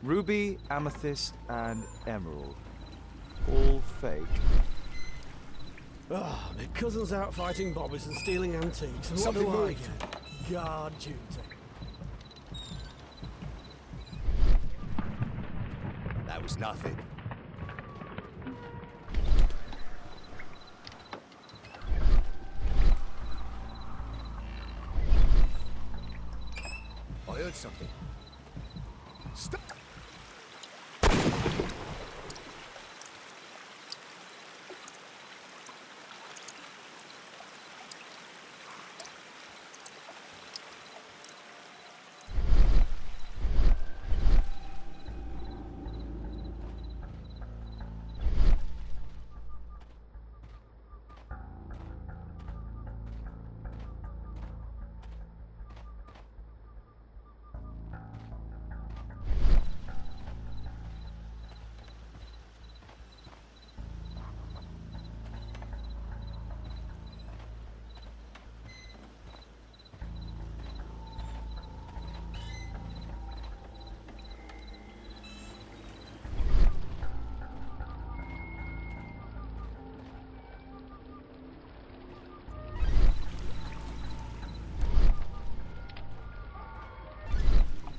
Ruby, amethyst, and emerald. All fake. Ah, my cousin's out fighting bobbies and stealing antiques, and what Something do I moved. get? Guard duty. That was nothing. I heard something. Stop!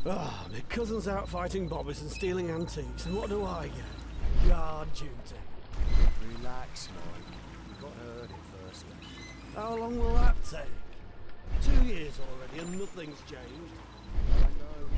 Ah, my cousin's out fighting bobbies and stealing antiques, and what do I get? Guard duty. Relax, Mike. You got hurt it first. How long will that take? 2 years already and nothing's changed. I know.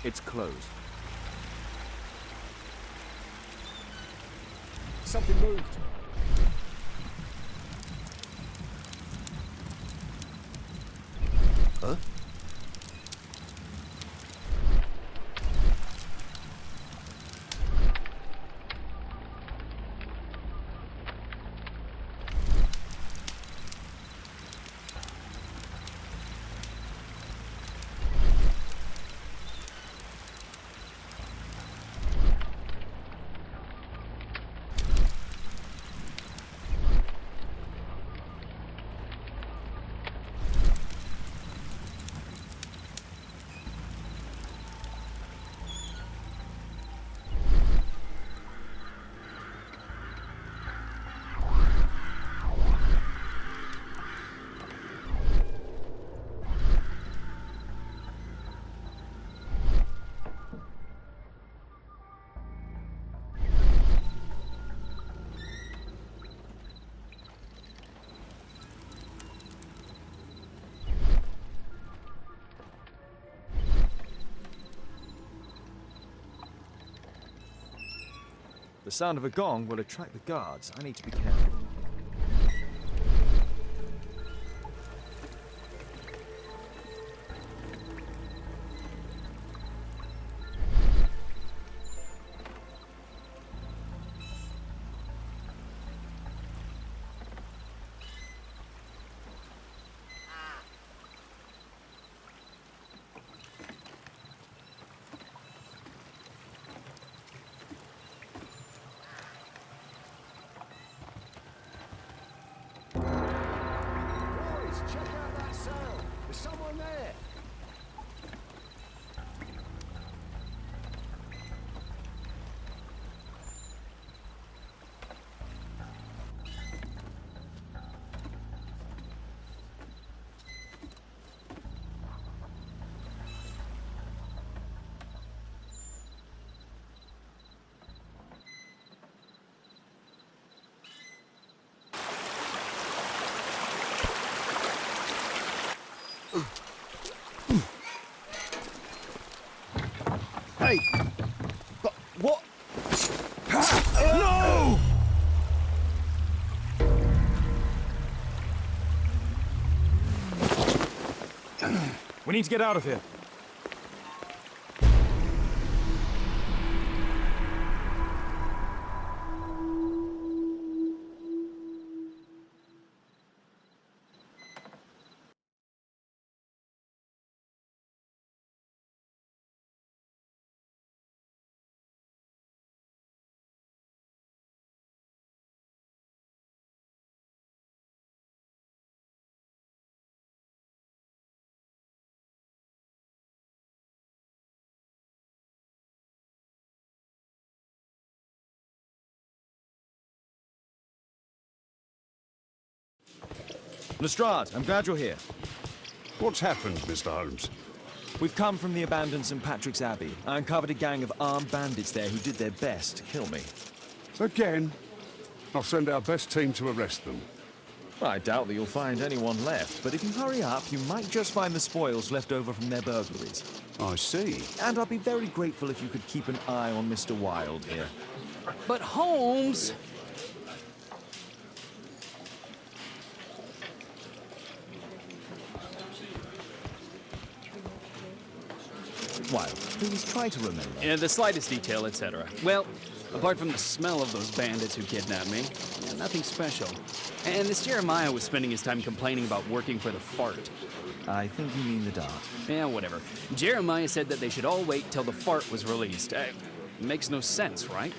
It's closed. Something moved. Huh? The sound of a gong will attract the guards. I need to be careful. Hey! But what? No! We need to get out of here. Lestrade, I'm glad you're here. What's happened, Mr. Holmes? We've come from the abandoned St. Patrick's Abbey. I uncovered a gang of armed bandits there who did their best to kill me. Again? I'll send our best team to arrest them. Well, I doubt that you'll find anyone left, but if you hurry up, you might just find the spoils left over from their burglaries. I see. And I'd be very grateful if you could keep an eye on Mr. Wilde here. But Holmes... Wilde, please try to remember. Yeah, the slightest detail, etc. Well, apart from the smell of those bandits who kidnapped me, yeah, nothing special. And this Jeremiah was spending his time complaining about working for the fart. I think you mean the dart. Yeah, whatever. Jeremiah said that they should all wait till the fart was released. Makes no sense, right?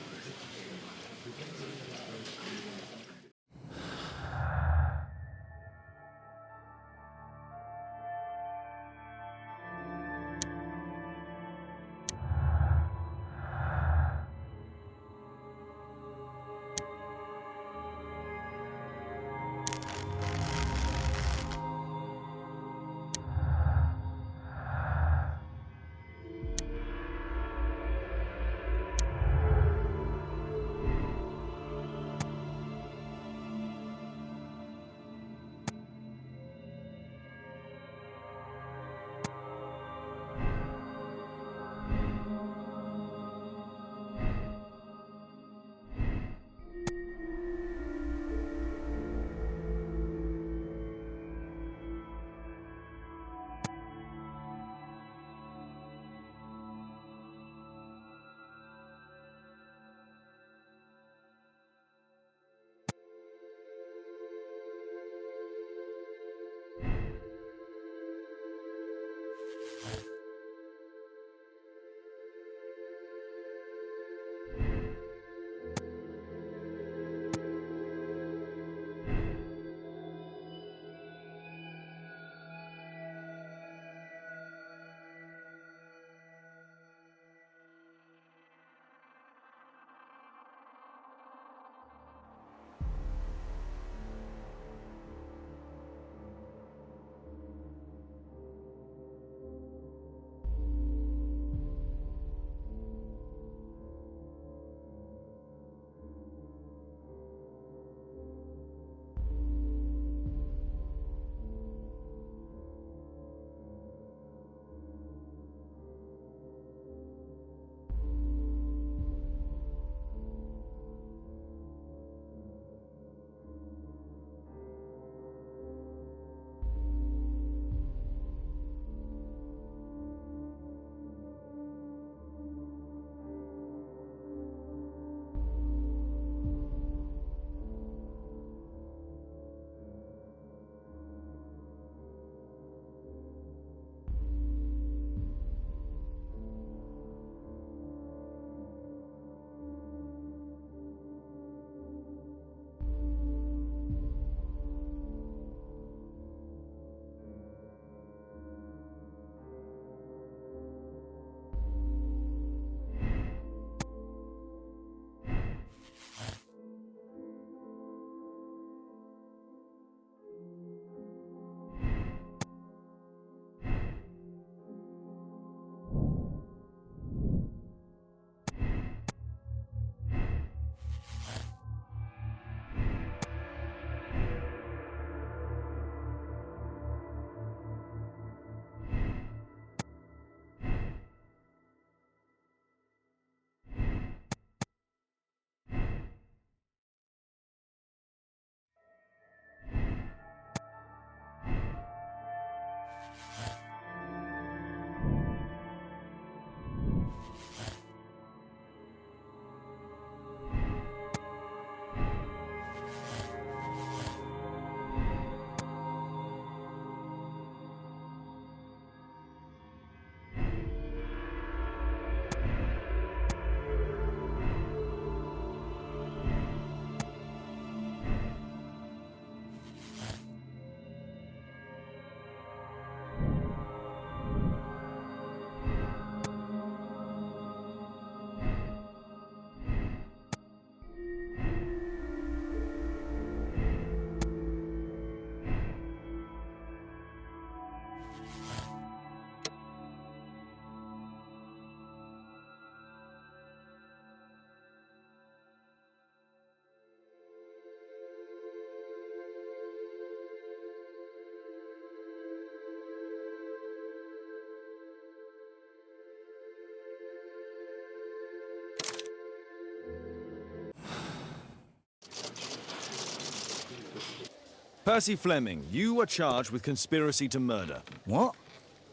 Percy Fleming, you are charged with conspiracy to murder. What?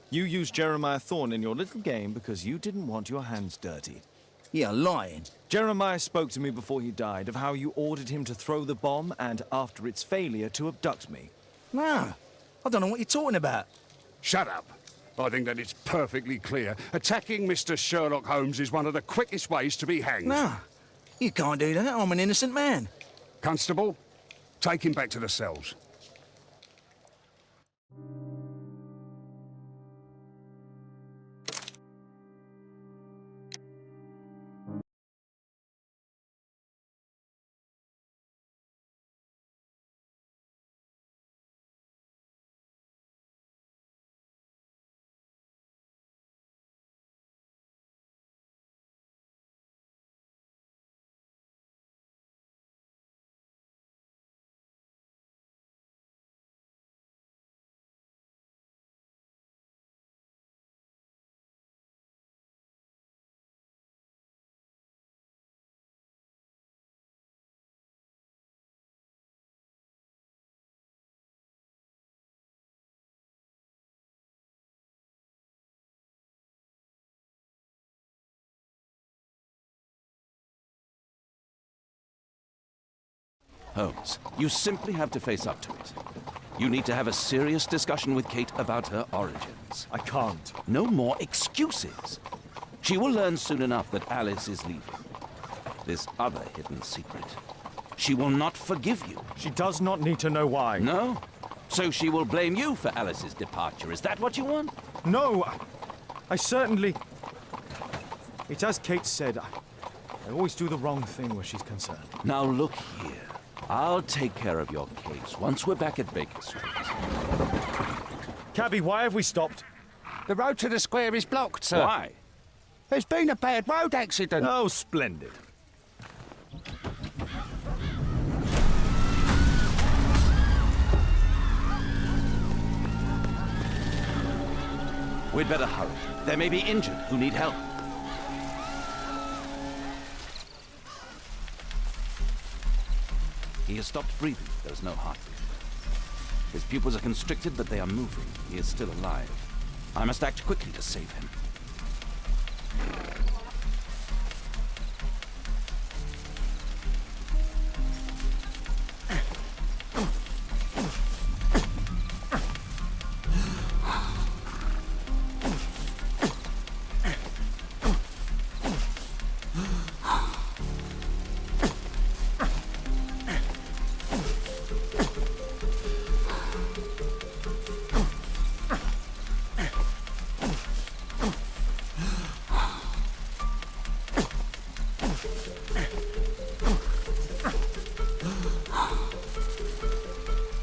You used Jeremiah Thorne in your little game because you didn't want your hands dirty. You're lying. Jeremiah spoke to me before he died of how you ordered him to throw the bomb and, after its failure, to abduct me. No, I don't know what you're talking about. Shut up. I think that it's perfectly clear. Attacking Mr. Sherlock Holmes is one of the quickest ways to be hanged. No, you can't do that. I'm an innocent man. Constable, take him back to the cells. Holmes, you simply have to face up to it. You need to have a serious discussion with Kate about her origins. I can't. No more excuses. She will learn soon enough that Alice is leaving. This other hidden secret. She will not forgive you. She does not need to know why. No? So she will blame you for Alice's departure. Is that what you want? No, I certainly... It's as Kate said, I always do the wrong thing where she's concerned. Now look here. I'll take care of your case once we're back at Baker Street. Cabby, why have we stopped? The road to the square is blocked, sir. Why? There's been a bad road accident. Oh, splendid. We'd better hurry. There may be injured who need help. He has stopped breathing. There's no heartbeat. His pupils are constricted, but they are moving. He is still alive. I must act quickly to save him.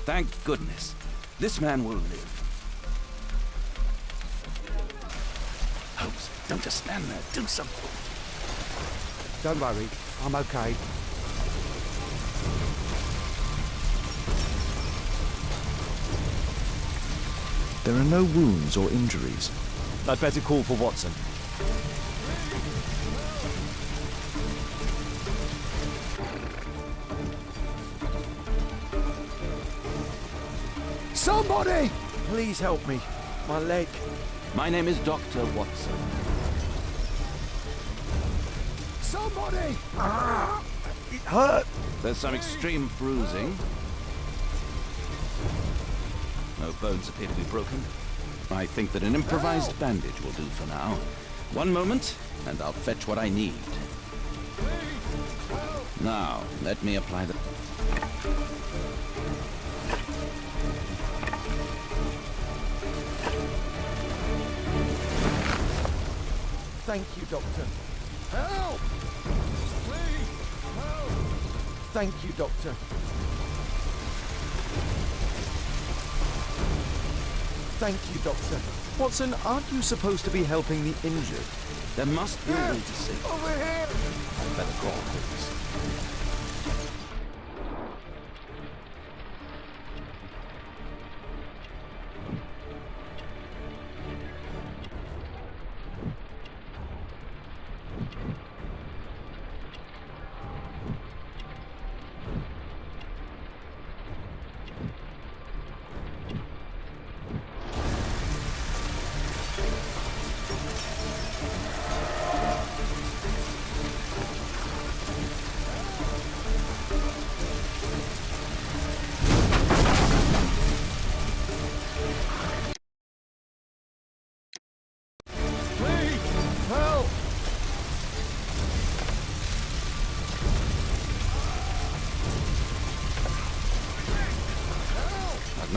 Thank goodness. This man will live. Holmes, don't just stand there. Do something. Don't worry, I'm okay. There are no wounds or injuries. I'd better call for Watson. Somebody! Please help me. My leg. My name is Dr. Watson. Somebody! It hurt. There's some extreme bruising. No bones appear to be broken. I think that an improvised bandage will do for now. One moment, and I'll fetch what I need. Now, let me apply the... Thank you, Doctor. Help! Please, help! Thank you, Doctor. Thank you, Doctor. Watson, aren't you supposed to be helping the injured? There must be a way to save them. Over here! I'd better call police.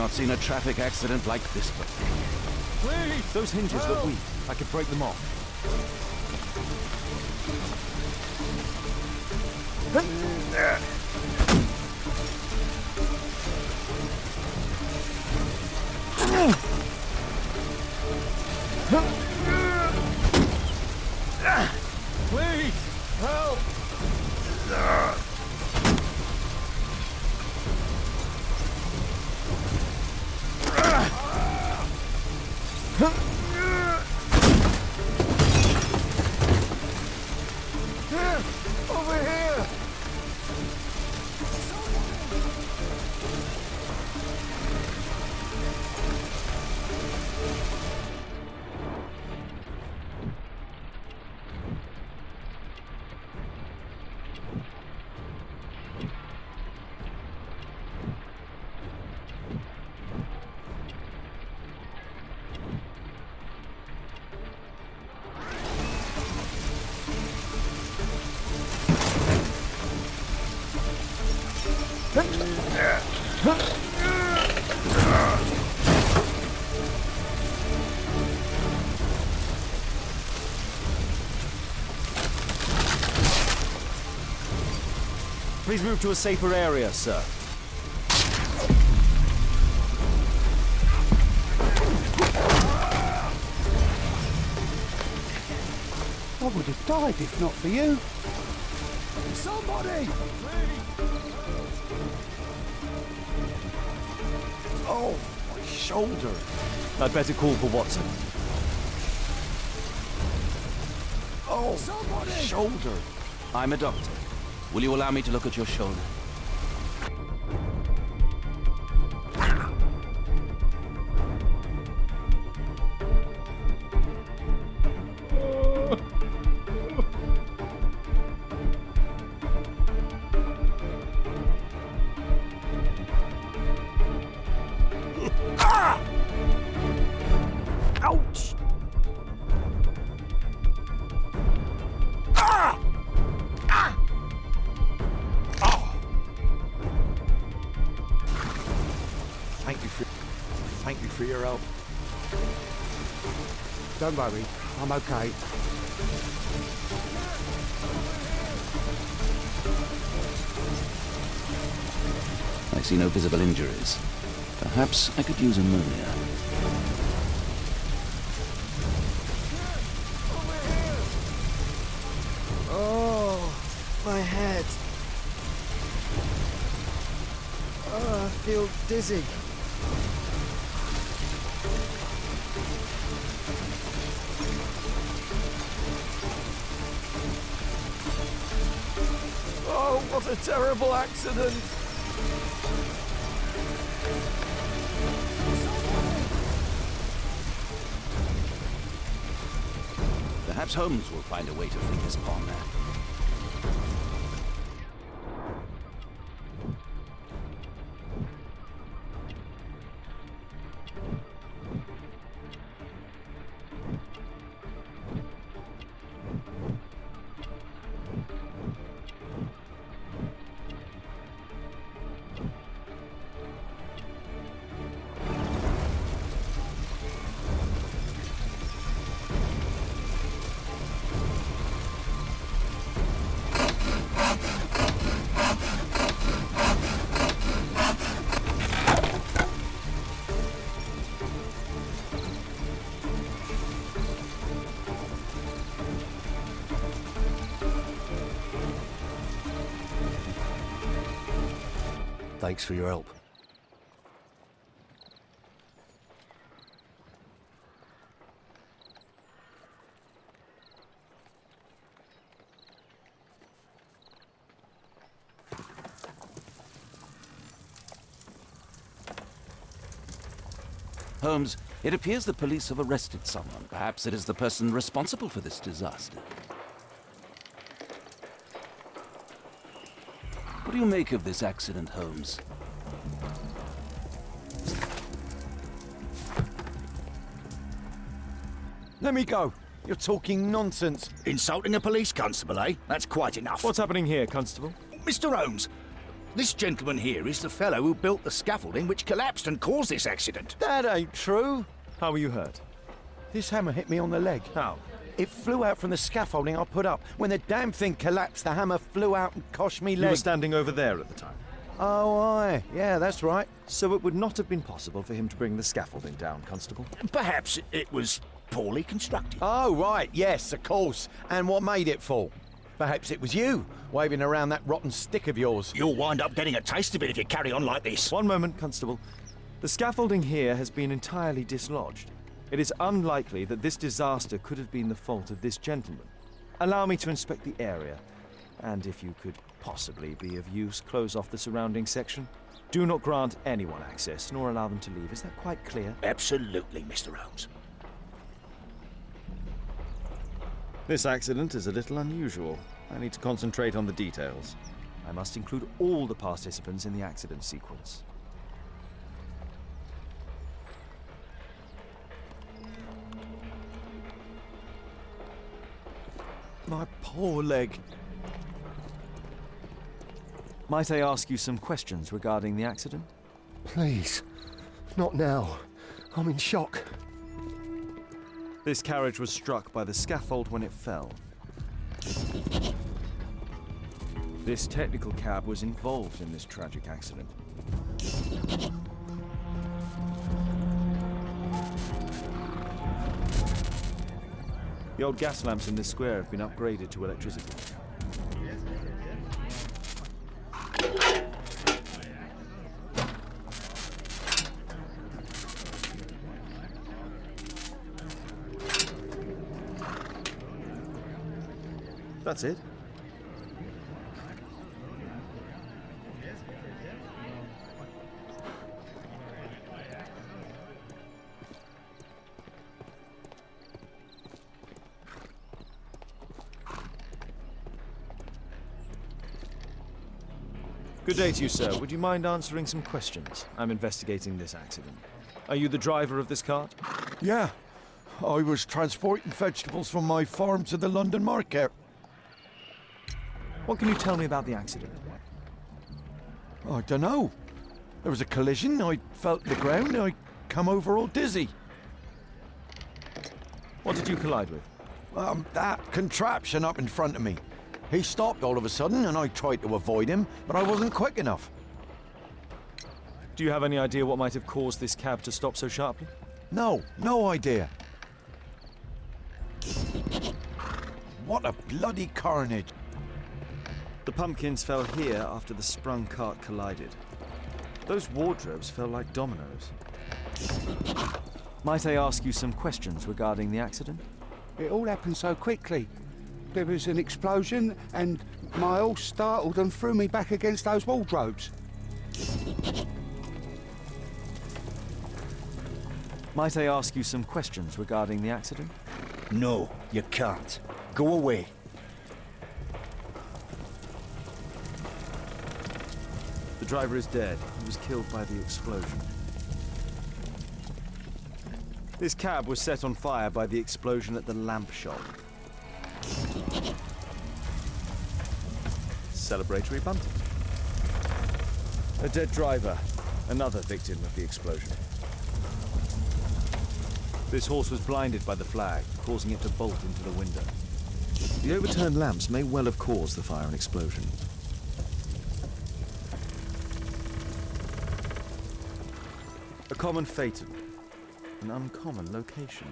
not seen a traffic accident like this before. Please! Those hinges look weak. I could break them off. Please! Help! Over here! Please move to a safer area, sir. I would have died if not for you. Somebody! Oh, my shoulder. I'd better call for Watson. Oh, Somebody! shoulder. I'm a doctor. Will you allow me to look at your shoulder? Ouch! Thank you for your help. Don't worry, I'm okay. I see no visible injuries. Perhaps I could use ammonia. Oh, my head. Oh, I feel dizzy. Oh, what a terrible accident! Perhaps Holmes will find a way to free his pawn man. Thanks for your help. Holmes, it appears the police have arrested someone. Perhaps it is the person responsible for this disaster. What do you make of this accident, Holmes? Let me go. You're talking nonsense. Insulting a police constable, eh? That's quite enough. What's happening here, Constable? Mr. Holmes, This gentleman here is the fellow who built the scaffolding which collapsed and caused this accident. That ain't true. How were you hurt? This hammer hit me on the leg. How? It flew out from the scaffolding I put up. When the damn thing collapsed, the hammer flew out and cost me You leg. were standing over there at the time. Oh, aye. Yeah, that's right. So it would not have been possible for him to bring the scaffolding down, Constable. Perhaps it was poorly constructed. Oh, right. Yes, of course. And what made it fall? Perhaps it was you, waving around that rotten stick of yours. You'll wind up getting a taste of it if you carry on like this. One moment, Constable. The scaffolding here has been entirely dislodged. It is unlikely that this disaster could have been the fault of this gentleman. Allow me to inspect the area, and if you could possibly be of use, close off the surrounding section. Do not grant anyone access, nor allow them to leave. Is that quite clear? Absolutely, Mr. Holmes. This accident is a little unusual. I need to concentrate on the details. I must include all the participants in the accident sequence. My poor leg. Might I ask you some questions regarding the accident? Please. Not now. I'm in shock. This carriage was struck by the scaffold when it fell. This technical cab was involved in this tragic accident. The old gas lamps in this square have been upgraded to electricity. That's it. Good day to you, sir. Would you mind answering some questions? I'm investigating this accident. Are you the driver of this cart? Yeah. I was transporting vegetables from my farm to the London market. What can you tell me about the accident? I don't know. There was a collision. I felt the ground. I come over all dizzy. What did you collide with? That contraption up in front of me. He stopped all of a sudden, and I tried to avoid him, but I wasn't quick enough. Do you have any idea what might have caused this cab to stop so sharply? No idea. What a bloody carnage. The pumpkins fell here after the sprung cart collided. Those wardrobes fell like dominoes. Might I ask you some questions regarding the accident? It all happened so quickly. There was an explosion, and my horse startled and threw me back against those wardrobes. Might I ask you some questions regarding the accident? No, you can't. Go away. The driver is dead. He was killed by the explosion. This cab was set on fire by the explosion at the lamp shop. Celebratory bunting. A dead driver, another victim of the explosion. This horse was blinded by the flag, causing it to bolt into the window. The overturned lamps may well have caused the fire and explosion. A common fatal, an uncommon location.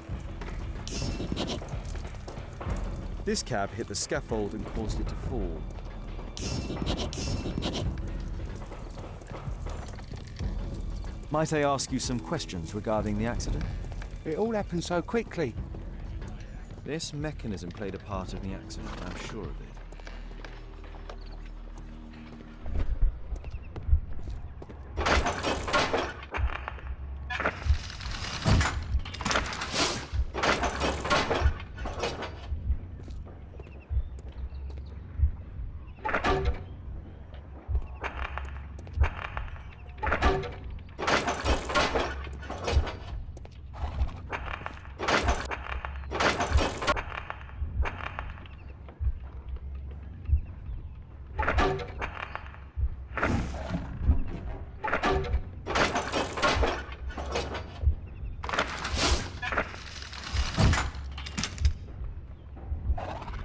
This cab hit the scaffold and caused it to fall. Might I ask you some questions regarding the accident? It all happened so quickly. This mechanism played a part in the accident, I'm sure of it.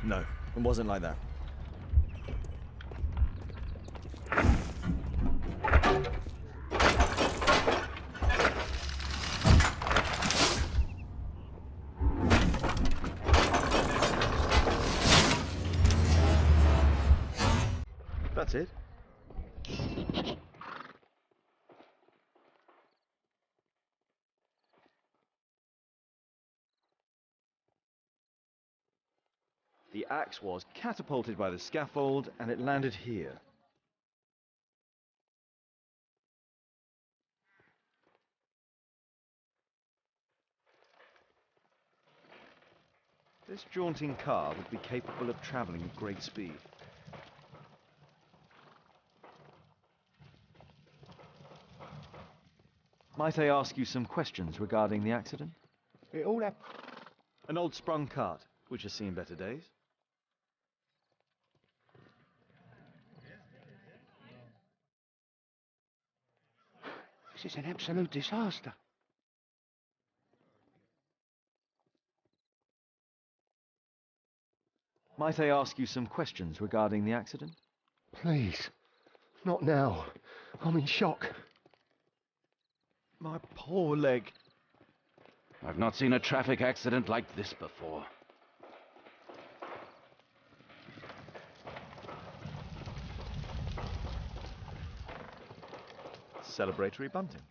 No, it wasn't like that. That's it. The axe was catapulted by the scaffold and it landed here. This jaunting car would be capable of travelling at great speed. Might I ask you some questions regarding the accident? It all happened. An old sprung cart, which has seen better days. This is an absolute disaster. Might I ask you some questions regarding the accident? Please, not now. I'm in shock. My poor leg. I've not seen a traffic accident like this before. Celebratory bunting.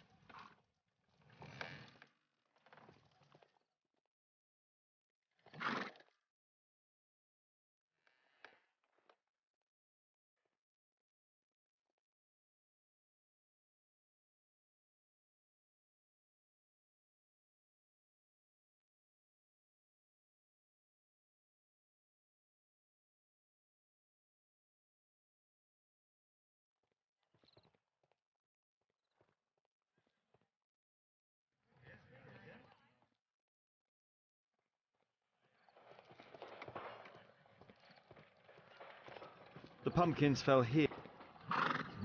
The pumpkins fell here.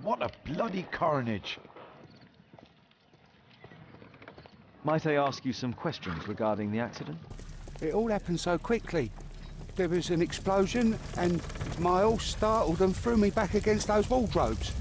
What a bloody carnage! Might I ask you some questions regarding the accident? It all happened so quickly. There was an explosion and my horse startled and threw me back against those wardrobes.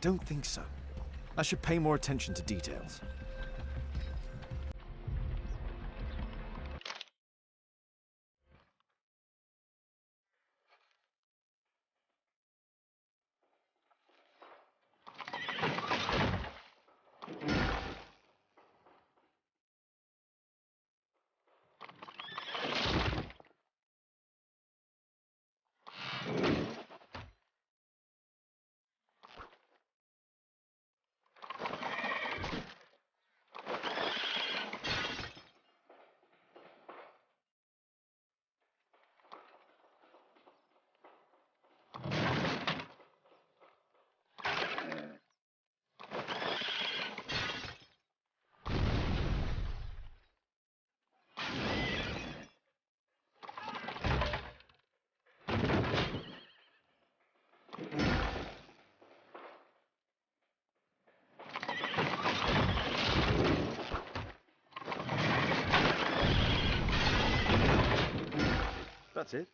don't think so. I should pay more attention to details. That's it.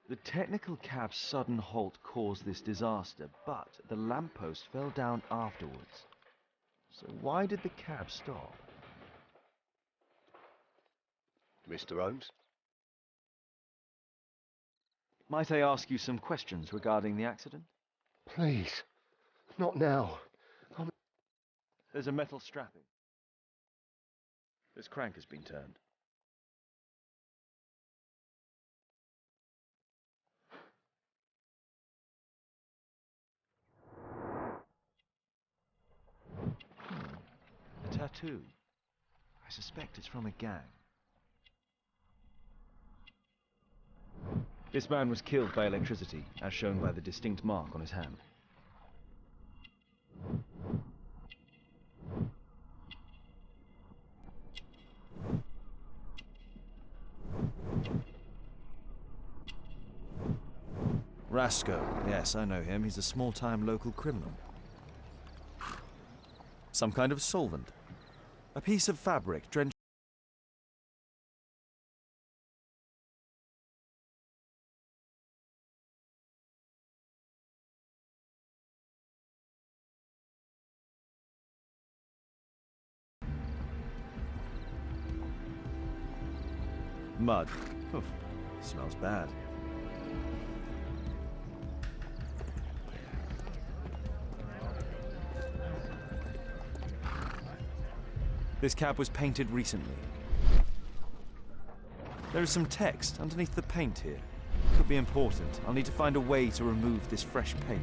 The technical cab's sudden halt caused this disaster, but the lamppost fell down afterwards. So why did the cab stop? Mr. Holmes? Might I ask you some questions regarding the accident? Please. Not now. There's a metal strapping. This crank has been turned. A tattoo. I suspect it's from a gang. This man was killed by electricity, as shown by the distinct mark on his hand. Rasco. Yes, I know him. He's a small-time local criminal. Some kind of solvent. A piece of fabric drenched. Mud. Oof. Smells bad. This cab was painted recently. There is some text underneath the paint here. Could be important. I'll need to find a way to remove this fresh paint.